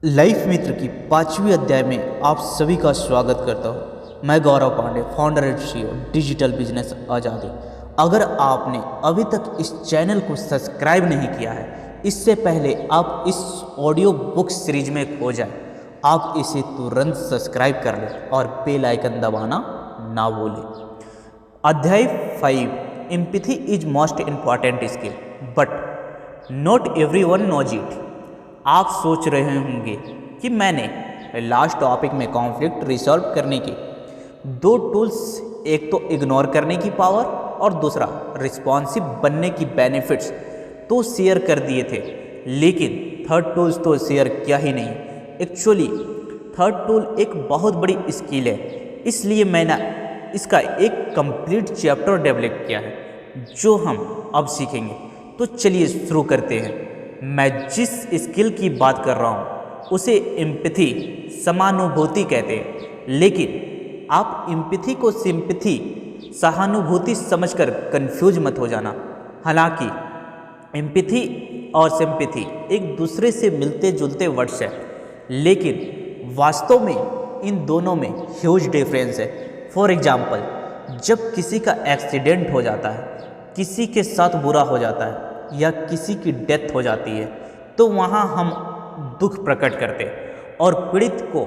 Life मित्र की 5वीं अध्याय में आप सभी का स्वागत करता हूँ। मैं Gaurav Pandey, founder and CEO digital business Azadi. अगर आपने अभी तक इस चैनल को सब्सक्राइब नहीं किया है, इससे पहले आप इस ऑडियो बुक सीरीज में खो जाए, आप इसे तुरंत सब्सक्राइब कर लें और बेल आइकन दबाना ना भूलें। अध्याय 5, empathy is most important skill but not everyone knows it. आप सोच रहे होंगे कि मैंने लास्ट टॉपिक में कॉन्फ्लिक्ट रिजॉल्व करने के दो टूल्स, एक तो इग्नोर करने की पावर और दूसरा रिस्पॉन्सिव बनने की बेनिफिट्स तो शेयर कर दिए थे, लेकिन थर्ड टूल्स तो शेयर किया ही नहीं। एक्चुअली थर्ड टूल एक बहुत बड़ी स्किल है, इसलिए मैंने इसका एक कंप्लीट चैप्टर डेवलप किया है जो हम अब सीखेंगे। तो चलिए शुरू करते हैं। मैं जिस स्किल की बात कर रहा हूँ उसे एम्पैथी, समानुभूति कहते हैं, लेकिन आप एम्पैथी को सिंपैथी, सहानुभूति समझकर कंफ्यूज मत हो जाना। हालांकि एम्पैथी और सिंपैथी एक दूसरे से मिलते जुलते वर्ड्स हैं, लेकिन वास्तव में इन दोनों में ह्यूज डिफरेंस है। फॉर एग्जाम्पल, जब किसी का एक्सीडेंट हो जाता है, किसी के साथ बुरा हो जाता है या किसी की डेथ हो जाती है, तो वहाँ हम दुख प्रकट करते और पीड़ित को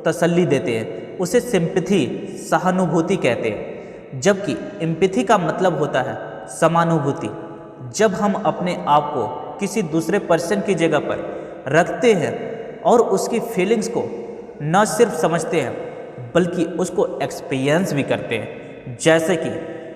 तसल्ली देते हैं। उसे सिंपैथी, सहानुभूति कहते हैं। जबकि एम्पैथी का मतलब होता है समानुभूति। जब हम अपने आप को किसी दूसरे पर्सन की जगह पर रखते हैं और उसकी फीलिंग्स को न सिर्फ समझते हैं बल्कि उसको एक्सपीरियंस भी करते हैं, जैसे कि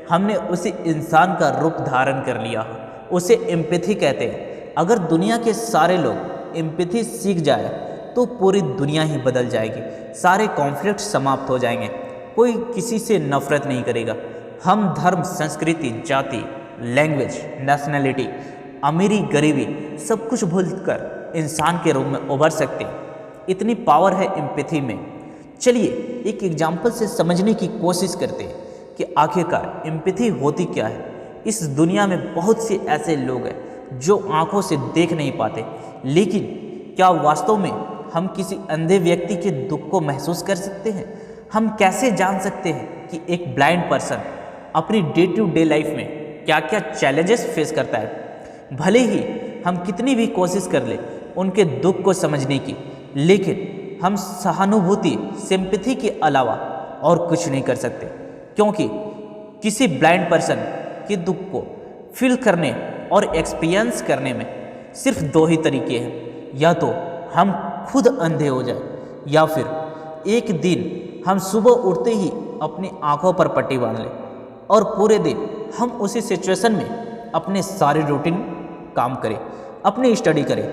हमने उसी इंसान का रूप धारण कर लिया हो, उसे एम्पैथी कहते हैं। अगर दुनिया के सारे लोग एम्पैथी सीख जाए तो पूरी दुनिया ही बदल जाएगी, सारे कॉन्फ्लिक्ट समाप्त हो जाएंगे, कोई किसी से नफरत नहीं करेगा। हम धर्म, संस्कृति, जाति, लैंग्वेज, नेशनलिटी, अमीरी, गरीबी सब कुछ भूलकर इंसान के रूप में उभर सकते हैं। इतनी पावर है एम्पैथी में। चलिए एक एग्जाम्पल से समझने की कोशिश करते हैं कि आखिरकार एम्पैथी होती क्या है। इस दुनिया में बहुत से ऐसे लोग हैं जो आंखों से देख नहीं पाते, लेकिन क्या वास्तव में हम किसी अंधे व्यक्ति के दुख को महसूस कर सकते हैं? हम कैसे जान सकते हैं कि एक ब्लाइंड पर्सन अपनी डे टू डे लाइफ में क्या क्या चैलेंजेस फेस करता है? भले ही हम कितनी भी कोशिश कर ले उनके दुख को समझने की, लेकिन हम सहानुभूति, सिंपैथी के अलावा और कुछ नहीं कर सकते, क्योंकि किसी ब्लाइंड पर्सन के दुख को फील करने और एक्सपीरियंस करने में सिर्फ दो ही तरीके हैं। या तो हम खुद अंधे हो जाए, या फिर एक दिन हम सुबह उठते ही अपनी आंखों पर पट्टी बांध लें और पूरे दिन हम उसी सिचुएशन में अपने सारे रूटीन काम करें, अपनी स्टडी करें,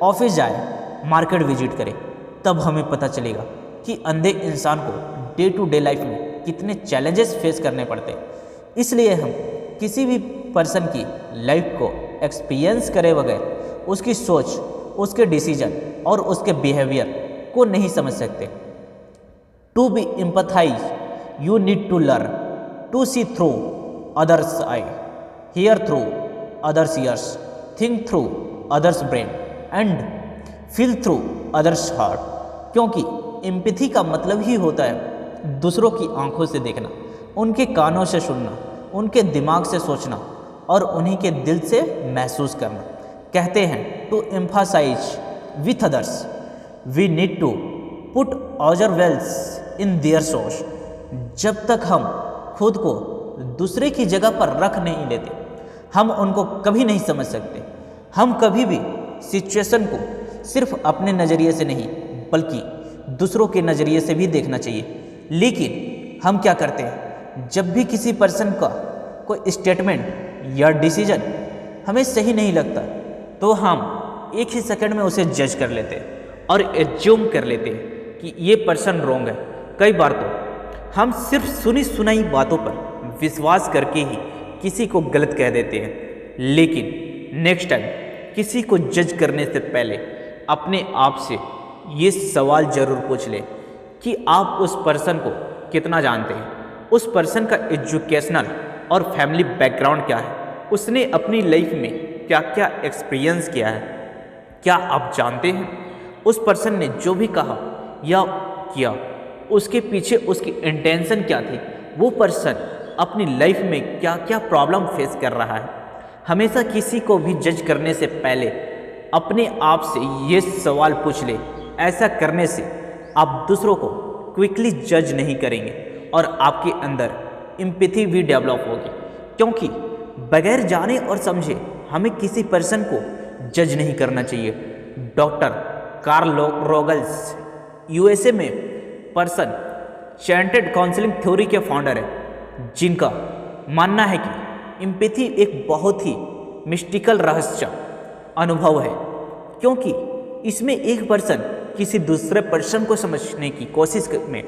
ऑफिस जाए, मार्केट विजिट करें। तब हमें पता चलेगा कि अंधे इंसान को डे टू डे लाइफ में कितने चैलेंजेस फेस करने पड़ते हैं। इसलिए हम किसी भी पर्सन की लाइफ को एक्सपीरियंस करे बगैर उसकी सोच, उसके डिसीजन और उसके बिहेवियर को नहीं समझ सकते। To be empathise you need to learn to see through others eye, hear through others ears, think through others brain and feel through others heart. क्योंकि एम्पैथी का मतलब ही होता है दूसरों की आंखों से देखना, उनके कानों से सुनना, उनके दिमाग से सोचना और उन्हीं के दिल से महसूस करना। कहते हैं to emphasise with others we need to put our wells in their सोच। जब तक हम खुद को दूसरे की जगह पर रख नहीं लेते, हम उनको कभी नहीं समझ सकते। हम कभी भी सिचुएशन को सिर्फ अपने नज़रिए से नहीं बल्कि दूसरों के नज़रिए से भी देखना चाहिए। लेकिन हम क्या करते हैं, जब भी किसी पर्सन का कोई स्टेटमेंट या डिसीजन हमें सही नहीं लगता तो हम एक ही सेकंड में उसे जज कर लेते हैं और एज्यूम कर लेते हैं कि ये पर्सन रॉन्ग है। कई बार तो हम सिर्फ सुनी सुनाई बातों पर विश्वास करके ही किसी को गलत कह देते हैं। लेकिन नेक्स्ट टाइम किसी को जज करने से पहले अपने आप से ये सवाल ज़रूर पूछ लें कि आप उस पर्सन को कितना जानते हैं, उस पर्सन का एजुकेशनल और फैमिली बैकग्राउंड क्या है, उसने अपनी लाइफ में क्या क्या एक्सपीरियंस किया है। क्या आप जानते हैं उस पर्सन ने जो भी कहा या किया, उसके पीछे उसकी इंटेंशन क्या थी, वो पर्सन अपनी लाइफ में क्या क्या प्रॉब्लम फेस कर रहा है। हमेशा किसी को भी जज करने से पहले अपने आप से ये सवाल पूछ ले। ऐसा करने से आप दूसरों को क्विकली जज नहीं करेंगे और आपके अंदर एम्पैथी भी डेवलप होगी, क्योंकि बगैर जाने और समझे हमें किसी पर्सन को जज नहीं करना चाहिए। डॉक्टर कार्ल रोगल्स यूएसए में पर्सन चेंटेड काउंसलिंग थ्योरी के फाउंडर है, जिनका मानना है कि एम्पैथी एक बहुत ही मिस्टिकल रहस्य अनुभव है, क्योंकि इसमें एक पर्सन किसी दूसरे पर्सन को समझने की कोशिश में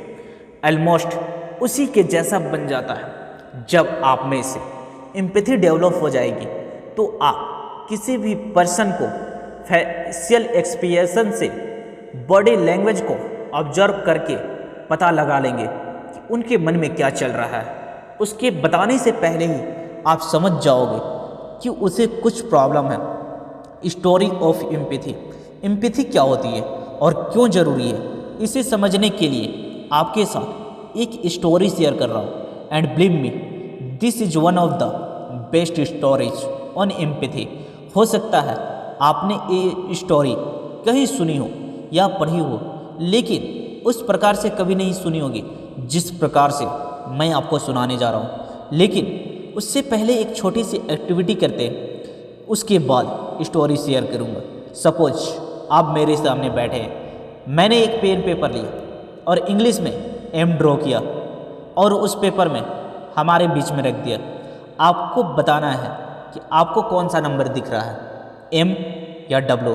ऑलमोस्ट उसी के जैसा बन जाता है। जब आप में से एम्पैथी डेवलप हो जाएगी तो आप किसी भी पर्सन को फेशियल एक्सप्रेशन से, बॉडी लैंग्वेज को ऑब्जर्व करके पता लगा लेंगे कि उनके मन में क्या चल रहा है। उसके बताने से पहले ही आप समझ जाओगे कि उसे कुछ प्रॉब्लम है। स्टोरी ऑफ एम्पैथी, एम्पैथी क्या होती है और क्यों ज़रूरी है, इसे समझने के लिए आपके साथ एक स्टोरी शेयर कर रहा हूँ। And believe me, this is one of the best stories on empathy. हो सकता है आपने ये स्टोरी कहीं सुनी हो या पढ़ी हो, लेकिन उस प्रकार से कभी नहीं सुनी होगी जिस प्रकार से मैं आपको सुनाने जा रहा हूँ। लेकिन उससे पहले एक छोटी सी एक्टिविटी करते हैं, उसके बाद स्टोरी शेयर करूँगा। सपोज आप मेरे सामने बैठे हैं, मैंने एक पेन पेपर लिया और इंग्लिश में एम ड्रॉ किया और उस पेपर में हमारे बीच में रख दिया। आपको बताना है कि आपको कौन सा नंबर दिख रहा है, एम या डब्ल्यू।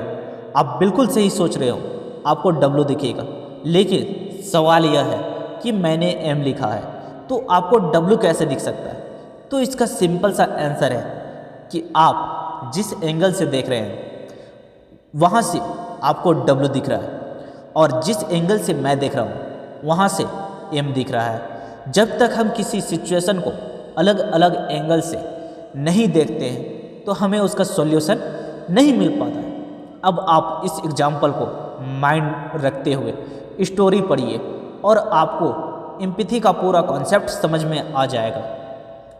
आप बिल्कुल सही सोच रहे हो, आपको डब्ल्यू दिखेगा, लेकिन सवाल यह है कि मैंने एम लिखा है तो आपको डब्ल्यू कैसे दिख सकता है। तो इसका सिंपल सा आंसर है कि आप जिस एंगल से देख रहे हैं वहाँ से आपको डब्ल्यू दिख रहा है और जिस एंगल से मैं देख रहा हूँ वहाँ से एम दिख रहा है। जब तक हम किसी सिचुएशन को अलग अलग एंगल से नहीं देखते हैं तो हमें उसका सॉल्यूशन नहीं मिल पाता है। अब आप इस एग्जाम्पल को माइंड रखते हुए स्टोरी पढ़िए और आपको एम्पैथी का पूरा कॉन्सेप्ट समझ में आ जाएगा।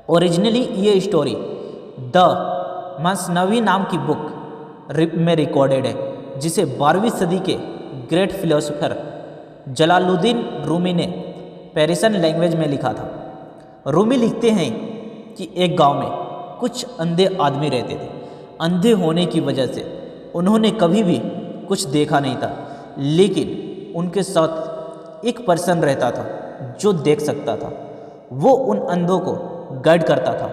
ओरिजिनली ये स्टोरी द मसनवी नाम की बुक में रिकॉर्डेड है, जिसे 12वीं सदी के ग्रेट फिलोसोफर जलालुद्दीन रूमी ने पेरिशन लैंग्वेज में लिखा था। रूमी लिखते हैं कि एक गांव में कुछ अंधे आदमी रहते थे। अंधे होने की वजह से उन्होंने कभी भी कुछ देखा नहीं था, लेकिन उनके साथ एक पर्सन रहता था जो देख सकता था। वो उन अंधों को गाइड करता था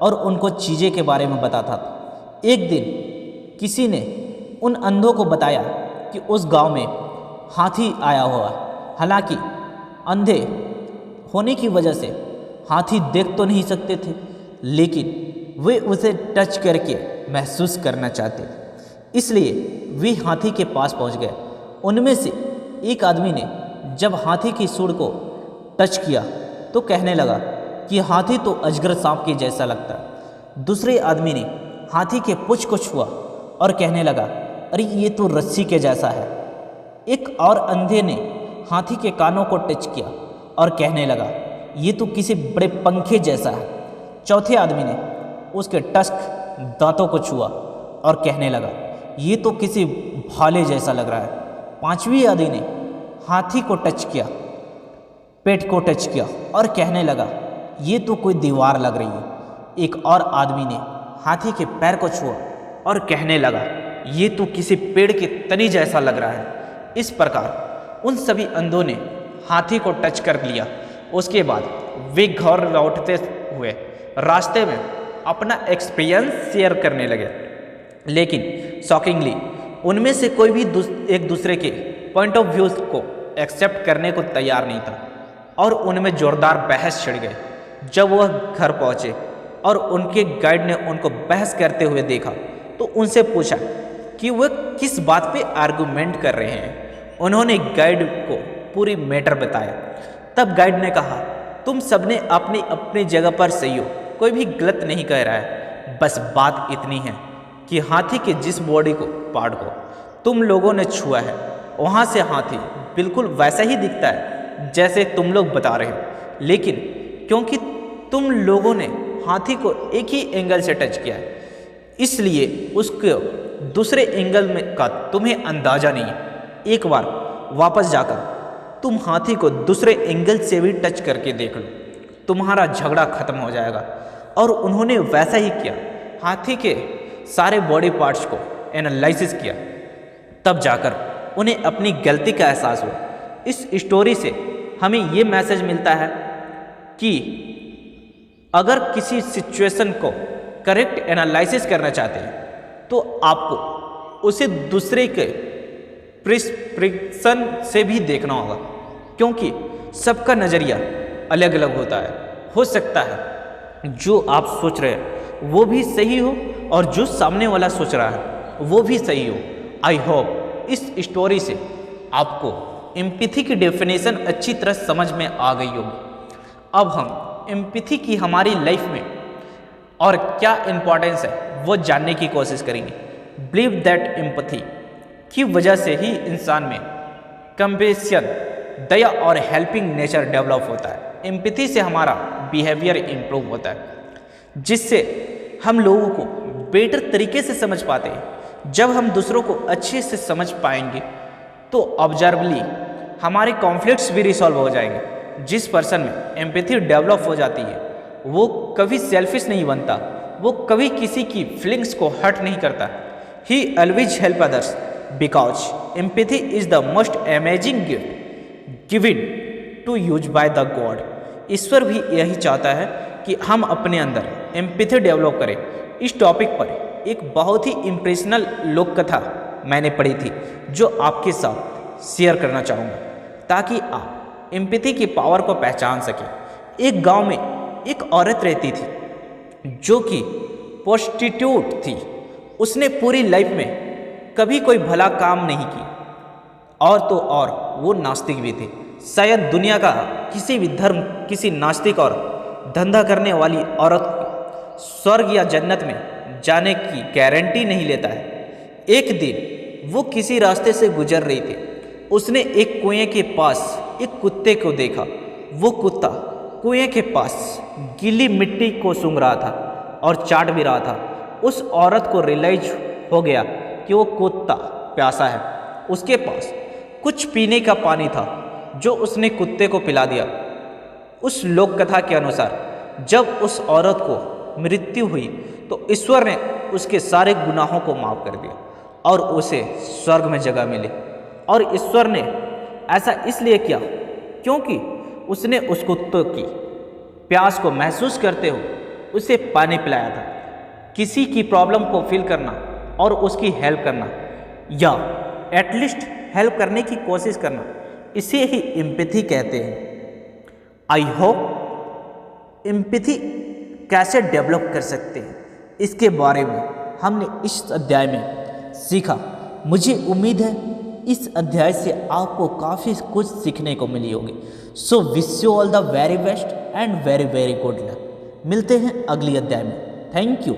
और उनको चीज़ें के बारे में बताता था। एक दिन किसी ने उन अंधों को बताया कि उस गांव में हाथी आया हुआ है। हालांकि अंधे होने की वजह से हाथी देख तो नहीं सकते थे, लेकिन वे उसे टच करके महसूस करना चाहते थे, इसलिए वे हाथी के पास पहुंच गए। उनमें से एक आदमी ने जब हाथी की सूंड को टच किया तो कहने लगा कि हाथी तो अजगर सांप के जैसा लगता है। दूसरे आदमी ने हाथी के पूंछ को छुआ और कहने लगा, अरे ये तो रस्सी के जैसा है। एक और अंधे ने हाथी के कानों को टच किया और कहने लगा, ये तो किसी बड़े पंखे जैसा है। चौथे आदमी ने उसके टस्क दांतों को छुआ और कहने लगा, ये तो किसी भाले जैसा लग रहा है। पांचवी आदमी ने हाथी को टच किया, पेट को टच किया और कहने लगा, ये तो कोई दीवार लग रही है। एक और आदमी ने हाथी के पैर को छुआ और कहने लगा, ये तो किसी पेड़ के तनी जैसा लग रहा है। इस प्रकार उन सभी अंधों ने हाथी को टच कर लिया। उसके बाद वे घर लौटते हुए रास्ते में अपना एक्सपीरियंस शेयर करने लगे, लेकिन शॉकिंगली उनमें से कोई भी एक दूसरे के पॉइंट ऑफ व्यू को एक्सेप्ट करने को तैयार नहीं था और उनमें जोरदार बहस छिड़ गई। जब वह घर पहुंचे और उनके गाइड ने उनको बहस करते हुए देखा तो उनसे पूछा कि वह किस बात पे आर्गुमेंट कर रहे हैं। उन्होंने गाइड को पूरी मैटर बताया। तब गाइड ने कहा, तुम सबने अपनी अपनी जगह पर सही हो, कोई भी गलत नहीं कह रहा है। बस बात इतनी है कि हाथी के जिस बॉडी को पार्ट को तुम लोगों ने छुआ है वहाँ से हाथी बिल्कुल वैसा ही दिखता है जैसे तुम लोग बता रहे हो, लेकिन क्योंकि तुम लोगों ने हाथी को एक ही एंगल से टच किया है, इसलिए उसके दूसरे एंगल में का तुम्हें अंदाज़ा नहीं है। एक बार वापस जाकर तुम हाथी को दूसरे एंगल से भी टच करके देख लो, तुम्हारा झगड़ा खत्म हो जाएगा। और उन्होंने वैसा ही किया, हाथी के सारे बॉडी पार्ट्स को एनालिसिस किया, तब जाकर उन्हें अपनी गलती का एहसास हुआ। इस स्टोरी से हमें ये मैसेज मिलता है कि अगर किसी सिचुएशन को करेक्ट एनालिसिस करना चाहते हैं तो आपको उसे दूसरे के प्रिस्क्रिप्शन से भी देखना होगा, क्योंकि सबका नज़रिया अलग अलग होता है। हो सकता है जो आप सोच रहे हैं वो भी सही हो और जो सामने वाला सोच रहा है वो भी सही हो। आई होप इस स्टोरी से आपको एम्पैथी की डेफिनेशन अच्छी तरह समझ में आ गई होगी। अब हम एम्पैथी की हमारी लाइफ में और क्या इम्पोर्टेंस है वो जानने की कोशिश करेंगे। बिलीव दैट एम्पैथी की वजह से ही इंसान में कंपैशन, दया और हेल्पिंग नेचर डेवलप होता है। एम्पैथी से हमारा बिहेवियर इम्प्रूव होता है, जिससे हम लोगों को बेटर तरीके से समझ पाते हैं। जब हम दूसरों को अच्छे से समझ पाएंगे तो ऑब्जर्वली हमारे कॉन्फ्लिक्ट्स भी रिसॉल्व हो जाएंगे। जिस पर्सन में एम्पैथी डेवलप हो जाती है वो कभी सेल्फिश नहीं बनता, वो कभी किसी की फीलिंग्स को हर्ट नहीं करता। He always help others because empathy is the most amazing gift given to use by the god. ईश्वर भी यही चाहता है कि हम अपने अंदर एम्पैथी डेवलप करें। इस टॉपिक पर एक बहुत ही इम्प्रेशनल लोक कथा मैंने पढ़ी थी जो आपके साथ शेयर करना चाहूँगा, ताकि आप एम्पैथी की पावर को पहचान सकें। एक गांव में एक औरत रहती थी जो कि प्रोस्टिट्यूट थी। उसने पूरी लाइफ में कभी कोई भला काम नहीं की, और तो और वो नास्तिक भी थी। शायद दुनिया का किसी भी धर्म किसी नास्तिक और धंधा करने वाली औरत को स्वर्ग या जन्नत में जाने की गारंटी नहीं लेता है। एक दिन वो किसी रास्ते से गुजर रही थी। उसने एक कुएं के पास एक कुत्ते को देखा। वो कुत्ता कुएं के पास गीली मिट्टी को सूंघ रहा था और चाट भी रहा था। उस औरत को रियलाइज हो गया कि वो कुत्ता प्यासा है। उसके पास कुछ पीने का पानी था जो उसने कुत्ते को पिला दिया। उस लोक कथा के अनुसार जब उस औरत को मृत्यु हुई तो ईश्वर ने उसके सारे गुनाहों को माफ़ कर दिया और उसे स्वर्ग में जगह मिली। और ईश्वर ने ऐसा इसलिए किया क्योंकि उसने उस कुत्ते की प्यास को महसूस करते हुए उसे पानी पिलाया था। किसी की प्रॉब्लम को फील करना और उसकी हेल्प करना, या एटलीस्ट हेल्प करने की कोशिश करना, इसे ही एम्पैथी कहते हैं। आई होप एम्पैथी कैसे डेवलप कर सकते हैं इसके बारे में हमने इस अध्याय में सीखा। मुझे उम्मीद है इस अध्याय से आपको काफ़ी कुछ सीखने को मिली होगी। So wish you all the very best and very very good luck. मिलते हैं अगली अध्याय में। Thank you.